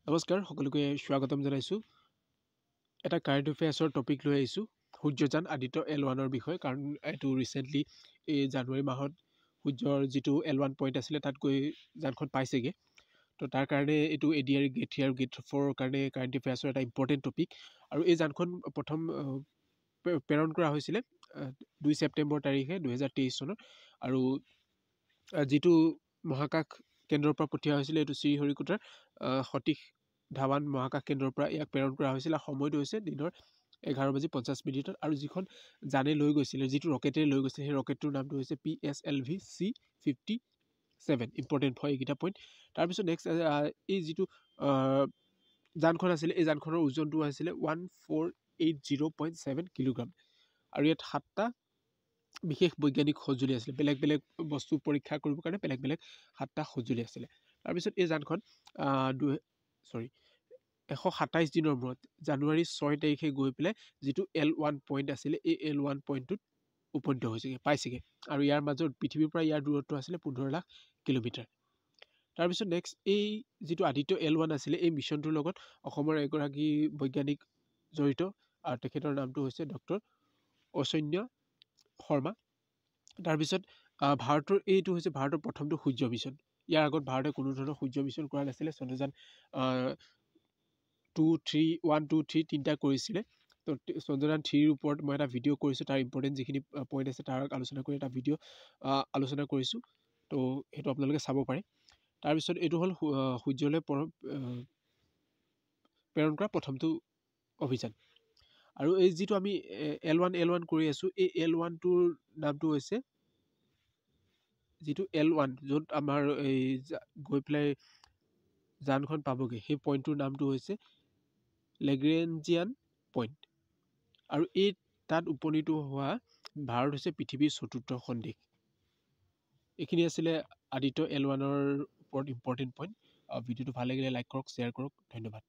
নমস্কাৰ সকলোকে স্বাগতম জনাইছোঁ এটা কাৰেণ্ট এফেয়াৰ্ছৰ টপিক লৈ আহিছোঁ সূৰ্যযান আদিত্য L1ৰ বিষয়ে কাৰণ এইটো ৰিচেণ্টলি এই জানুৱাৰী মাহত সূৰ্যৰ যিটো L1 পইণ্ট আছিলে তাত গৈ যানখন পাইছেগৈ তো তাৰ কাৰণে এইটো ADR গেট 3 আৰু গেট 4ৰ কাৰণে কাৰেণ্ট এফেয়াৰ্ছৰ এটা ইম্পৰ্টেণ্ট টপিক আৰু এই যানখন প্ৰথম প্ৰেৰণ কৰা হৈছিলে 2 ছেপ্টেম্বৰ তাৰিখে 2023 চনত আৰু যিটো মহাকাশ কেন্দ্ৰৰ পৰা পঠিওৱা হৈছিলে এইটো শ্ৰীহৰিকোটাৰ সতীশ ধাৱান মহাকাশ কেন্দ্ৰৰ পৰা ইয়াক প্ৰেৰণ কৰা হৈছিল আৰু সময়টো হৈছে দিনৰ 11:50 আৰু যিখন জানে লৈ গৈছিলে যিটো ৰকেটেৰে লৈ গৈছিলে সেই ৰকেটটোৰ নামটো হৈছে PSLV C-57 ইম্পৰ্টেণ্ট হয় এইকেইটা পইণ্ট তাৰপিছত নেক্সট এই যিটো যানখন আছিলে এই যানখনৰ ওজনটো আছিলে 1480.7 কিলোগ্ৰাম আৰু ইয়াত 7টা বিশেষ বৈজ্ঞানিক সঁজুলি আছিলে বেলেগ বেলেগ বস্তু পৰীক্ষা কৰিবৰ কাৰণে বেলেগ বেলেগ 7টা সঁজুলি আছিলে তাৰপিছত এই যানখন 127 দিনৰ মূৰত জানুৱাৰী 6 তাৰিখে গৈ পেলাই যিটো L1 পইণ্ট আছিলে এই L1 পইণ্টটোত উপনীত হৈছেগৈ পাইছেগৈ আৰু ইয়াৰ মাজত পৃথিৱীৰ পৰা ইয়াৰ দূৰত্ব আছিলে 15 লাখ কিলোমিটাৰ তাৰপিছত নেক্সট এই যিটো আদিত্য L1 আছিলে এই মিছনটোৰ লগত অসমৰ এগৰাকী বৈজ্ঞানিক জড়িত আৰু তেখেতৰ নামটো হৈছে ডক্টৰ ঐশন্য শৰ্মা তাৰপিছত ভাৰতৰ এইটো হৈছে ভাৰতৰ প্ৰথমটো সূৰ্য মিছন ইয়াৰ আগত ভাৰতে কোনো ধৰণৰ সূৰ্য মিছন কৰা নাছিলে চন্দ্ৰযান 1 2 3 তিনিটা কৰিছিলে তো চন্দ্ৰযান 3ৰ ওপৰত মই এটা ভিডিঅ' কৰিছোঁ তাৰ ইম্পৰ্টেণ্ট যিখিনি পইণ্ট আছে তাৰ আলোচনা কৰি এটা ভিডিঅ' আলোচনা কৰিছোঁ তো সেইটো আপোনালোকে চাব পাৰে তাৰপিছত এইটো হ'ল সূৰ্যলৈ প্ৰেৰণ কৰা প্ৰথমটো অভিযান আৰু এই যিটো আমি L1 কৰি আছোঁ এই L1টোৰ নামটো হৈছে যিটো L1 য'ত আমাৰ এই গৈ পেলাই যানখন পাবগৈ সেই পইণ্টটোৰ নামটো হৈছে লেগ্ৰেঞ্জিয়ান পইণ্ট আৰু এই তাত উপনীত হোৱা ভাৰত হৈছে পৃথিৱীৰ চতুৰ্থখন দেশ এইখিনি আছিলে আদিত্য L1ৰ ওপৰত ইম্পৰ্টেণ্ট পইণ্ট ভিডিঅ'টো ভাল লাগিলে লাইক কৰক শ্বেয়াৰ কৰক ধন্যবাদ